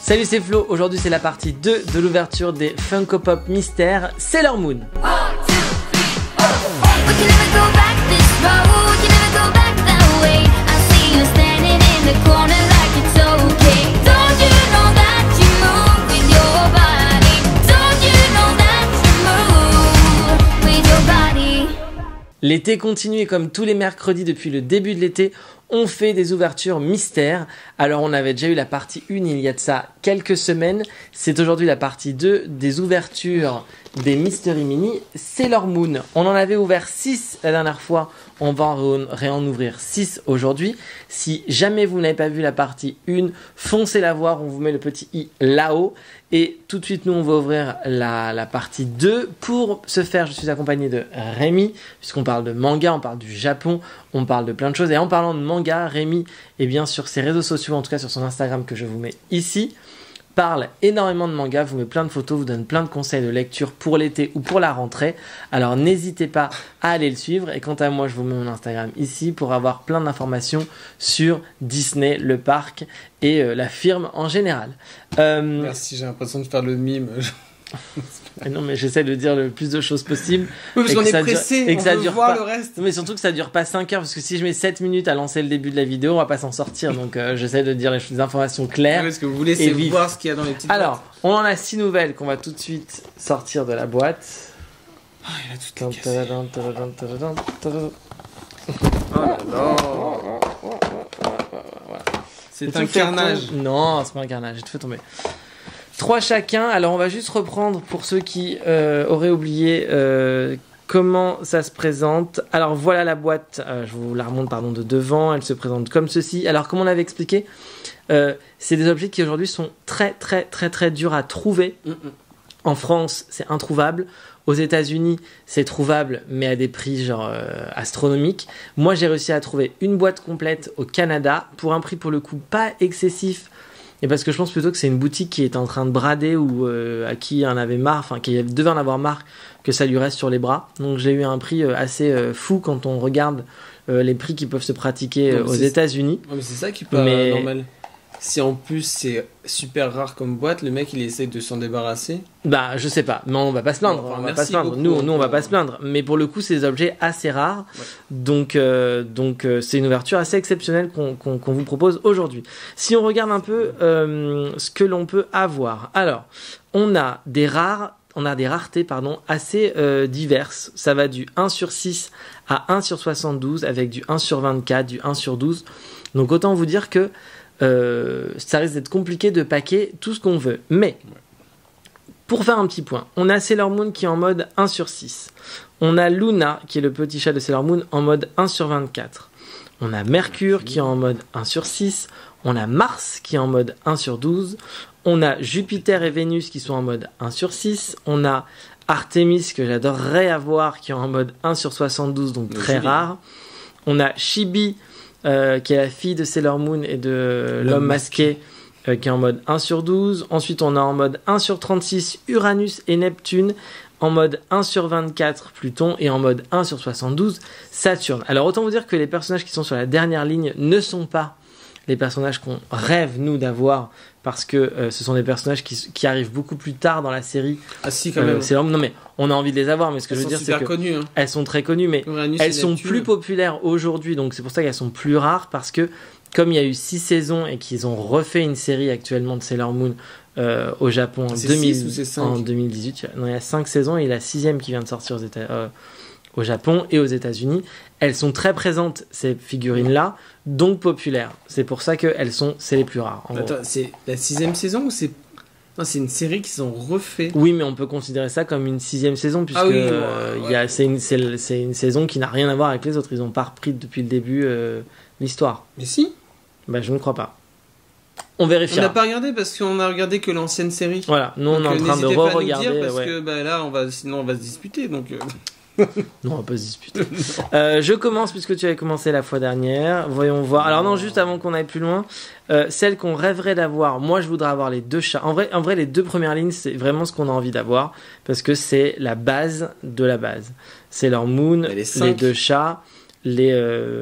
Salut, c'est Flo. Aujourd'hui, c'est la partie 2 de l'ouverture des Funko Pop Mystère Sailor Moon. L'été continue et comme tous les mercredis depuis le début de l'été, on fait des ouvertures mystères. Alors on avait déjà eu la partie 1 il y a de ça quelques semaines. C'est aujourd'hui la partie 2 des ouvertures des Mystery Mini Sailor Moon. On en avait ouvert 6 la dernière fois. On va en réen ouvrir 6 aujourd'hui. Si jamais vous n'avez pas vu la partie 1, foncez la voir. On vous met le petit i là-haut. Et tout de suite, nous, on va ouvrir la partie 2. Pour ce faire, je suis accompagné de Rémi, puisqu'on parle de manga, on parle du Japon, on parle de plein de choses. Et en parlant de manga, Rémi, eh bien, sur ses réseaux sociaux, en tout cas sur son Instagram que je vous mets ici, parle énormément de manga, vous met plein de photos, vous donne plein de conseils de lecture pour l'été ou pour la rentrée. Alors n'hésitez pas à aller le suivre. Et quant à moi, je vous mets mon Instagram ici pour avoir plein d'informations sur Disney, le parc et la firme en général. Merci, j'ai l'impression de faire le mime. Non, mais j'essaie de dire le plus de choses possible. Oui, parce qu'on est pressé, on veut voir le reste. Mais surtout que ça dure pas 5 heures, parce que si je mets 7 minutes à lancer le début de la vidéo, on va pas s'en sortir. Donc j'essaie de dire les informations claires. Oui, parce que vous voulez, c'est voir ce qu'il y a dans les petites boîtes. Alors, on en a 6 nouvelles qu'on va tout de suite sortir de la boîte. Oh, il a tout cassé. Oh là là. C'est un carnage. Non, c'est pas un carnage, j'ai tout fait tomber. 3 chacun. Alors on va juste reprendre pour ceux qui auraient oublié comment ça se présente. Alors voilà la boîte, je vous la remonte de devant, elle se présente comme ceci. Alors comme on l'avait expliqué, c'est des objets qui aujourd'hui sont très durs à trouver. En France, c'est introuvable. Aux États-Unis, c'est trouvable, mais à des prix genre astronomiques. Moi, j'ai réussi à trouver une boîte complète au Canada pour un prix pour le coup pas excessif. Et parce que je pense plutôt que c'est une boutique qui est en train de brader ou à qui en avait marre, enfin qui devait en avoir marre que ça lui reste sur les bras. Donc j'ai eu un prix assez fou quand on regarde les prix qui peuvent se pratiquer aux États-Unis. Mais c'est ça qui peut normal. Si en plus c'est super rare comme boîte, le mec il essaye de s'en débarrasser. Bah je sais pas, mais on va pas se plaindre. Enfin, on va pas se plaindre. Nous on va pas se plaindre. Mais pour le coup c'est des objets assez rares. Ouais. Donc c'est une ouverture assez exceptionnelle qu'on vous propose aujourd'hui. Si on regarde un peu ce que l'on peut avoir. Alors on a des raretés assez diverses. Ça va du 1/6 à 1/72 avec du 1/24, du 1/12. Donc autant vous dire que ça risque d'être compliqué de packer tout ce qu'on veut. Mais, pour faire un petit point, on a Sailor Moon qui est en mode 1/6. On a Luna, qui est le petit chat de Sailor Moon, en mode 1/24. On a Mercure qui est en mode 1/6. On a Mars qui est en mode 1/12. On a Jupiter et Vénus qui sont en mode 1/6. On a Artemis, que j'adorerais avoir, qui est en mode 1/72, donc très rare. On a Chibi, qui est la fille de Sailor Moon et de l'homme masqué, qui est en mode 1/12. Ensuite, on a en mode 1/36 Uranus et Neptune, en mode 1/24 Pluton et en mode 1/72 Saturne. Alors, autant vous dire que les personnages qui sont sur la dernière ligne ne sont pas les personnages qu'on rêve, nous, d'avoir, parce que ce sont des personnages qui arrivent beaucoup plus tard dans la série. Ah si, quand même. Non, mais on a envie de les avoir, mais ce que je veux dire, c'est que connues, hein. Elles sont très connues, mais Uranus elles sont plus populaires aujourd'hui, donc c'est pour ça qu'elles sont plus rares, parce que comme il y a eu 6 saisons et qu'ils ont refait une série actuellement de Sailor Moon au Japon en 2018, il y a 5 saisons et la 6e qui vient de sortir au Japon et aux États-Unis. Elles sont très présentes, ces figurines-là, donc populaires. C'est pour ça que c'est les plus rares. Attends, c'est la 6e saison ou c'est... Non, c'est une série qu'ils ont refait. Oui, mais on peut considérer ça comme une 6e saison, puisque c'est une saison qui n'a rien à voir avec les autres. Ils n'ont pas repris depuis le début l'histoire. Mais si. Bah, je ne crois pas. On vérifiera. On n'a pas regardé parce qu'on a regardé que l'ancienne série. Voilà, nous on est en train de re-regarder. Parce que là, sinon on va se disputer. Donc non, on va pas se disputer. Je commence puisque tu avais commencé la fois dernière. Voyons voir. Alors non, juste avant qu'on aille plus loin, celle qu'on rêverait d'avoir. Moi, je voudrais avoir les 2 chats. En vrai, les 2 premières lignes, c'est vraiment ce qu'on a envie d'avoir parce que c'est la base de la base. C'est leur Moon, les 2 chats, les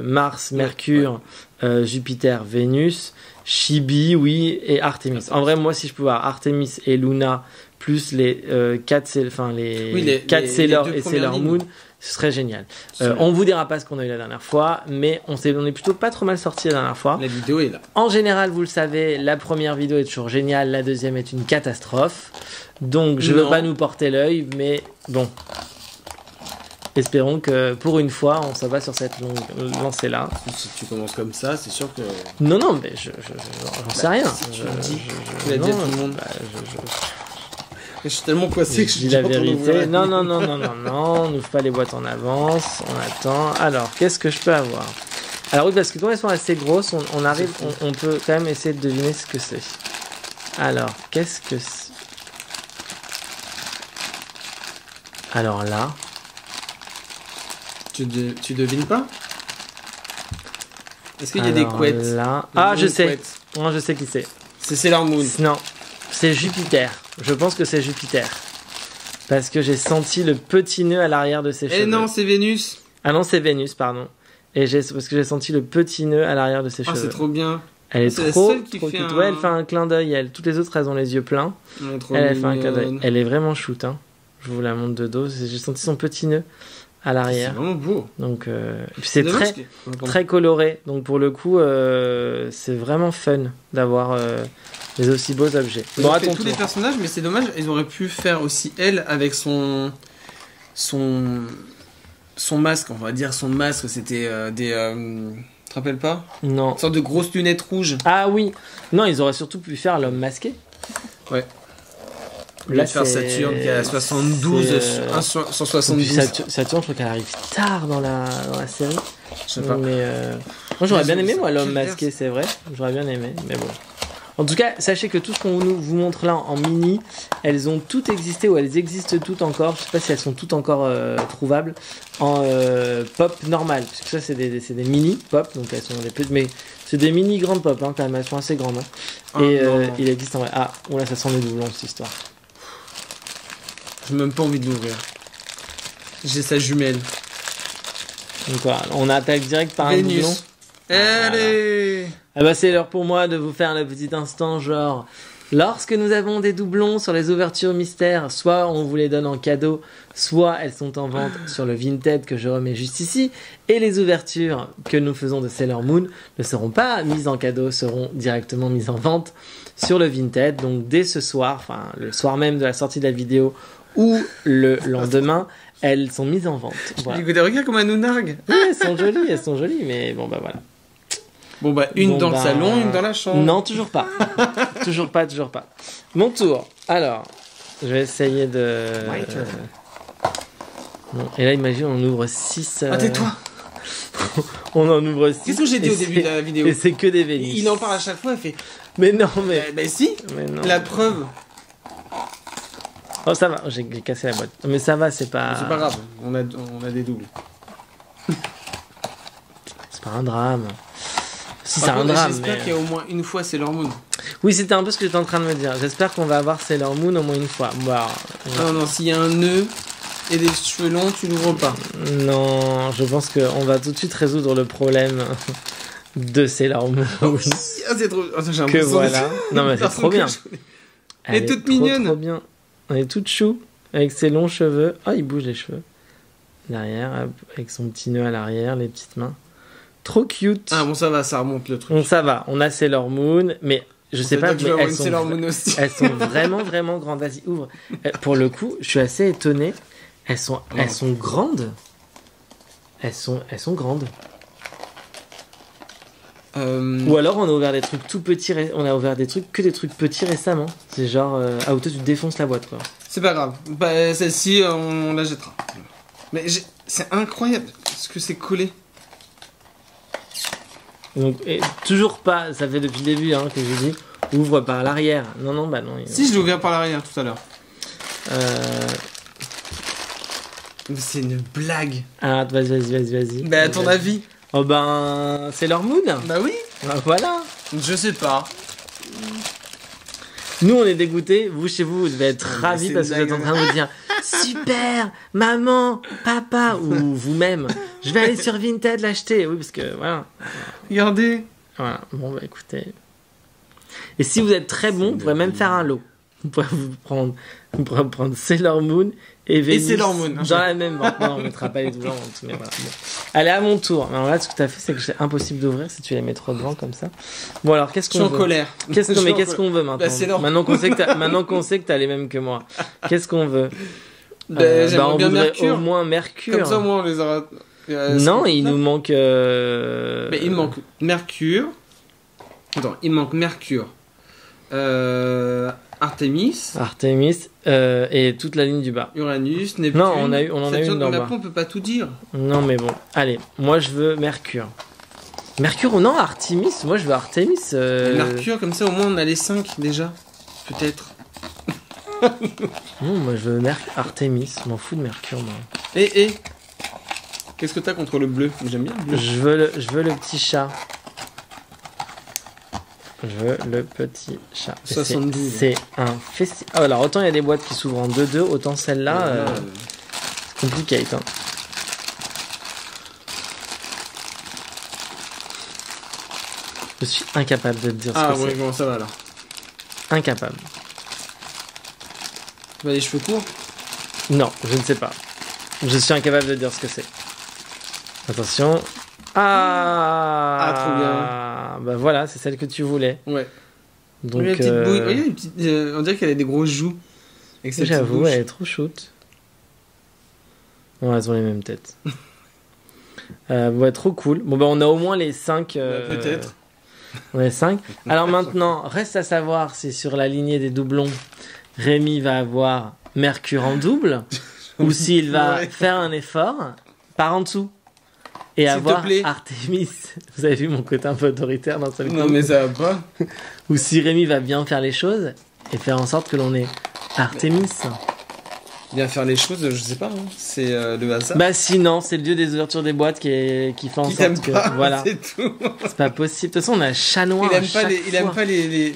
Mars, Mercure, Jupiter, Vénus. Chibi, oui, et Artemis. En vrai, moi, si je pouvais avoir Artemis et Luna, plus les 4 Sailor et Sailor Moon, ce serait génial. On vous dira pas ce qu'on a eu la dernière fois, mais on est plutôt pas trop mal sorti la dernière fois. La vidéo est là. En général, vous le savez, la première vidéo est toujours géniale, la deuxième est une catastrophe. Donc, je veux pas nous porter l'œil, mais bon. Espérons que pour une fois, on s'en va sur cette longue lancée-là. Si tu commences comme ça, c'est sûr que... Non, mais j'en sais rien. Si tu le dis, tu l'as dit à tout le monde. Je suis tellement poissé que je dis la vérité. Non, n'ouvre pas les boîtes en avance. On attend. Alors, qu'est-ce que je peux avoir? Alors oui, parce que quand elles sont assez grosses, on peut quand même essayer de deviner ce que c'est. Alors, qu'est-ce que c'est? Alors là... Tu devines pas? Est-ce qu'il y a des couettes là... Ah, je sais. Moi, je sais qui c'est. C'est Sailor Moon. Non, c'est Jupiter. Je pense que c'est Jupiter. Parce que j'ai senti le petit nœud à l'arrière de ses cheveux. Eh non, c'est Vénus. Ah non, c'est Vénus, pardon. Et parce que j'ai senti le petit nœud à l'arrière de ses cheveux. Ah, c'est trop bien. Elle est trop cute. Ouais, elle fait un clin d'œil. Toutes les autres, elles ont les yeux pleins. Elle fait un clin d'œil. Elle est vraiment shoot. Hein. Je vous la montre de dos. J'ai senti son petit nœud à l'arrière. C'est vraiment beau. Donc, c'est très coloré. Donc, pour le coup, c'est vraiment fun d'avoir des aussi beaux objets. Bon, à ton tour. Tous les personnages, mais c'est dommage. Ils auraient pu faire aussi elle avec son masque. On va dire son masque. C'était des... Tu te rappelles pas? Non. Une sorte de grosses lunettes rouges. Ah oui. Non, ils auraient surtout pu faire l'homme masqué. Ouais. Là, faire Saturne qui a 172. Saturne, je crois qu'elle arrive tard dans la série. Je sais pas. Mais moi, j'aurais bien aimé, l'homme masqué, c'est vrai. J'aurais bien aimé, mais bon. En tout cas, sachez que tout ce qu'on vous montre là en mini, elles ont toutes existé ou elles existent toutes encore. Je sais pas si elles sont toutes encore trouvables en pop normal. Parce que ça, c'est des mini pop, donc elles sont des petites, mais c'est des mini grandes pop, hein, quand même. Elles sont assez grandes. Hein. Et il existe en vrai. Ah, là, ça sent les doublons cette histoire. J'ai même pas envie de l'ouvrir. J'ai sa jumelle. Donc voilà, on attaque direct par un doublon. Allez. Ah bah c'est l'heure pour moi de vous faire le petit instant genre... Lorsque nous avons des doublons sur les ouvertures mystères, soit on vous les donne en cadeau, soit elles sont en vente sur le Vinted que je remets juste ici, et les ouvertures que nous faisons de Sailor Moon ne seront pas mises en cadeau, seront directement mises en vente sur le Vinted. Donc dès ce soir, enfin le soir même de la sortie de la vidéo, ou le lendemain, elles sont mises en vente. Voilà. Regarde comme un nounargue. Oui, elles sont jolies, mais bon bah voilà. Bon bah une dans le salon, une dans la chambre. Non, toujours pas. toujours pas. Mon tour. Alors, je vais essayer de... Bon, et là, imagine, on ouvre 6... Ah, tais-toi. On en ouvre 6. Qu'est-ce que j'ai dit au début de la vidéo? Et c'est que des Vénus. Il en parle à chaque fois, il fait... Mais non, mais... Bah si, mais non. La preuve. Oh, ça va, j'ai cassé la boîte. Mais ça va, c'est pas... C'est pas grave, on a des doubles. C'est pas un drame. Si, c'est un drame. J'espère qu'il y a au moins une fois Sailor Moon. Oui, c'était un peu ce que j'étais en train de me dire. J'espère qu'on va avoir Sailor Moon au moins une fois. Bon, non, s'il y a un nœud et des cheveux longs, tu l'ouvres pas. Non, je pense qu'on va tout de suite résoudre le problème de Sailor Moon. C'est trop... Attends, que voilà. Non, mais c'est trop bien. Elle est toute mignonne. Trop bien. Elle est toute chou, avec ses longs cheveux. Oh, il bouge les cheveux. Derrière, avec son petit nœud à l'arrière, les petites mains. Trop cute. Ah bon, ça va, ça remonte le truc. Bon, ça va, on a Sailor Moon, mais je sais pas, mais elles sont vraiment, vraiment grandes. Vas-y, ouvre. Pour le coup, je suis assez étonné. Elles sont grandes. Elles sont grandes. Ou alors on a ouvert des trucs tout petits, on a ouvert des trucs petits récemment. C'est genre, toi tu défonces la boîte quoi. C'est pas grave, bah, celle-ci on la jettera. Mais c'est incroyable ce que c'est collé. Donc, toujours pas, ça fait depuis le début hein, que j'ai dit, ouvre par l'arrière. Non, bah non. Si, je l'ai ouvert par l'arrière tout à l'heure. C'est une blague. Ah, vas-y. Bah, à ton avis? Oh ben, Sailor Moon. Bah oui. Bah, voilà. Je sais pas. Nous, on est dégoûtés. Vous, chez vous, vous devez être ravis parce que vous êtes en train de vous dire super, maman, papa, ou vous-même. Je vais aller sur Vinted l'acheter. Oui, parce que voilà. Regardez. Voilà. Bon, bah écoutez. Et si vous êtes très bon, vous pourrez même faire un lot. Vous pourrez prendre Sailor Moon et Vénus Sailor Moon, dans la même vente. Non, on ne mettra pas les doublons en dessous, mais voilà. Bon. Allez, à mon tour. Alors là, ce que tu as fait, c'est que c'est impossible d'ouvrir si tu les mets trop devant comme ça. Bon, alors, qu'est-ce qu'on veut? Je suis en colère. Qu'est-ce qu'on veut maintenant? Bah, maintenant qu'on sait que tu as les mêmes que moi. Qu'est-ce qu'on veut? On bien voudrait Mercure. Au moins Mercure. Comme ça, au moins, on les aura... non, il nous manque... Mais il manque Mercure. Attends, il manque Mercure. Artemis et toute la ligne du bas. Uranus, Neptune. Non, on en a eu une dans le bas. Mais après, on peut pas tout dire. Non, mais bon. Allez, moi je veux Mercure. Mercure ou non, Artemis? Moi je veux Artemis. Mercure, comme ça au moins on a les 5 déjà. Peut-être. Non, moi je veux Artemis. Je m'en fous de Mercure, moi. Et qu'est-ce que t'as contre le bleu? J'aime bien le bleu. Je veux le petit chat. Je veux le petit chat. 72. C'est un festival. Oh, alors autant il y a des boîtes qui s'ouvrent en 2-2, autant celle-là, c'est compliqué. Hein. Je suis incapable de te dire ce que c'est. Ah ouais, bon, ça va là. Incapable. Bah, les cheveux courts? Non, je ne sais pas. Je suis incapable de dire ce que c'est. Attention. Ah, trop bien. Bah voilà, c'est celle que tu voulais. Ouais. Donc, il y a une petite bouille. Oh, il y a une petite, on dirait qu'elle a des grosses joues. J'avoue, elle est trop shoot. Ouais, elles ont les mêmes têtes. Ouais, trop cool. Bon, bah on a au moins les 5. Peut-être. On a 5. Alors maintenant, reste à savoir si sur la lignée des doublons, Rémi va avoir Mercure en double ou s'il va faire un effort par en dessous. Et avoir Artemis. Vous avez vu mon côté un peu autoritaire dans ce coup. Non mais ça va pas. Ou si Rémi va bien faire les choses et faire en sorte que l'on ait Artemis. Bien faire les choses, je sais pas. Hein. C'est le hasard. Bah sinon, c'est le dieu des ouvertures des boîtes qui fait en sorte que... Pas, voilà. C'est tout. C'est pas possible. De toute façon, on a chat noir à chaque fois. Il aime pas les...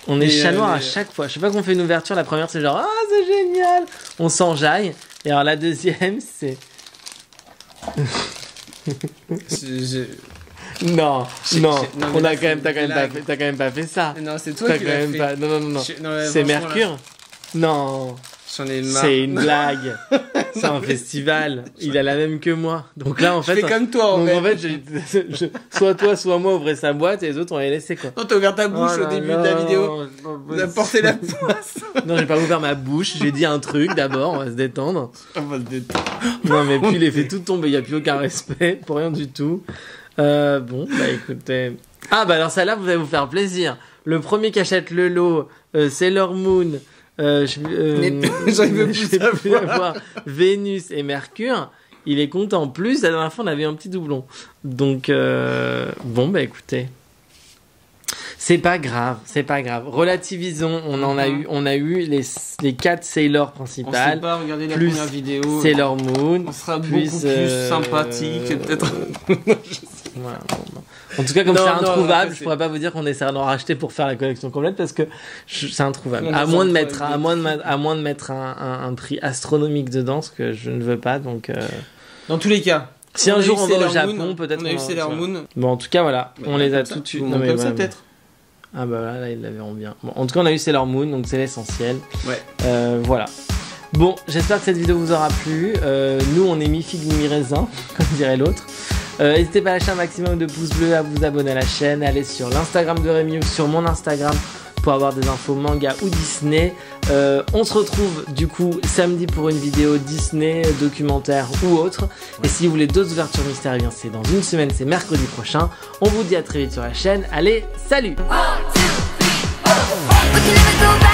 On est chat noir à chaque fois. Je sais pas qu'on fait une ouverture. La première, c'est genre, ah, c'est génial. On s'enjaille. Et alors la deuxième, c'est... Non, t'as quand même pas fait ça. Non, c'est toi qui l'as fait. Pas... Non. C'est Mercure. Là. Non. J'en ai marre. C'est une blague. C'est un festival. Il a la même que moi. Donc là, en fait. Je fais comme toi, en fait. Soit toi, soit moi ouvrir sa boîte et les autres, on les laisser, quoi. Non, t'as ouvert ta bouche au début de la vidéo. On a porté la poisse. Non, j'ai pas ouvert ma bouche. J'ai dit un truc d'abord. On va se détendre. On va se détendre. Non, mais puis il est fait tout tomber. Il n'y a plus aucun respect pour rien du tout. Bon, bah écoutez. Ah, bah alors celle-là, vous allez vous faire plaisir. Le premier qui achète le lot, Sailor Moon. J'arrive plus à voir Vénus et Mercure, il est content. En plus, la dernière fois, on avait un petit doublon. Donc, bon, bah écoutez. C'est pas grave. Relativisons. On a eu les 4 Sailor principales. On sait pas regarder la première vidéo. Sailor Moon. On sera beaucoup plus sympathique, peut-être. Voilà, bon. En tout cas, comme c'est introuvable, je pourrais pas vous dire qu'on essaiera d'en racheter pour faire la collection complète parce que c'est introuvable. À moins de mettre un prix astronomique dedans, ce que je ne veux pas. Donc, dans tous les cas. Si un jour on va au Japon, peut-être. On a eu Sailor Moon. Bon, en tout cas, voilà, on les a tout de suite. Non, mais comme ça, peut-être. Ah bah là, ils la verront bien. Bon, en tout cas, on a eu Sailor Moon, donc c'est l'essentiel. Ouais. Voilà. Bon, j'espère que cette vidéo vous aura plu. Nous, on est mi-figue, mi-raisin, comme dirait l'autre. N'hésitez pas à lâcher un maximum de pouces bleus, à vous abonner à la chaîne, à aller sur l'Instagram de Rémi ou sur mon Instagram pour avoir des infos manga ou Disney. On se retrouve du coup samedi pour une vidéo Disney, documentaire ou autre. Et si vous voulez d'autres ouvertures mystères, bien c'est dans une semaine, c'est mercredi prochain. On vous dit à très vite sur la chaîne. Allez, salut! 1, 2, 3,